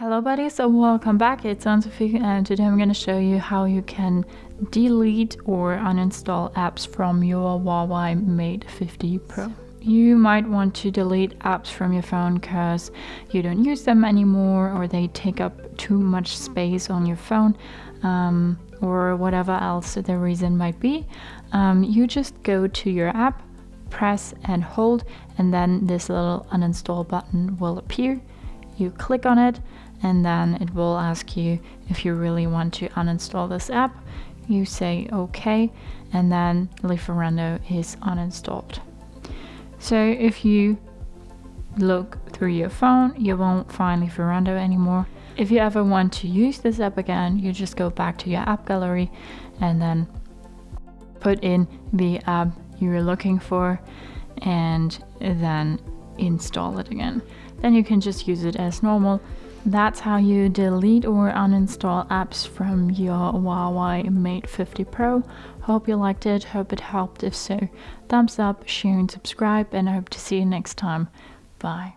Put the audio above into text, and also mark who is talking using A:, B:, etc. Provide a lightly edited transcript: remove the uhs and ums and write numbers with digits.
A: Hello buddies, so welcome back. It's Sophie, and today I'm going to show you how you can delete or uninstall apps from your HUAWEI Mate 50 Pro. You might want to delete apps from your phone because you don't use them anymore, or they take up too much space on your phone, or whatever else the reason might be. You just go to your app, press and hold, and then this little uninstall button will appear. You click on it, and then it will ask you if you really want to uninstall this app. You say OK, and then Lieferando is uninstalled. So if you look through your phone, you won't find Lieferando anymore. If you ever want to use this app again, you just go back to your app gallery and then put in the app you're looking for and then install it again. Then you can just use it as normal. That's how you delete or uninstall apps from your HUAWEI Mate 50 Pro. Hope you liked it, hope it helped. If so, thumbs up, share and subscribe, and I hope to see you next time. Bye.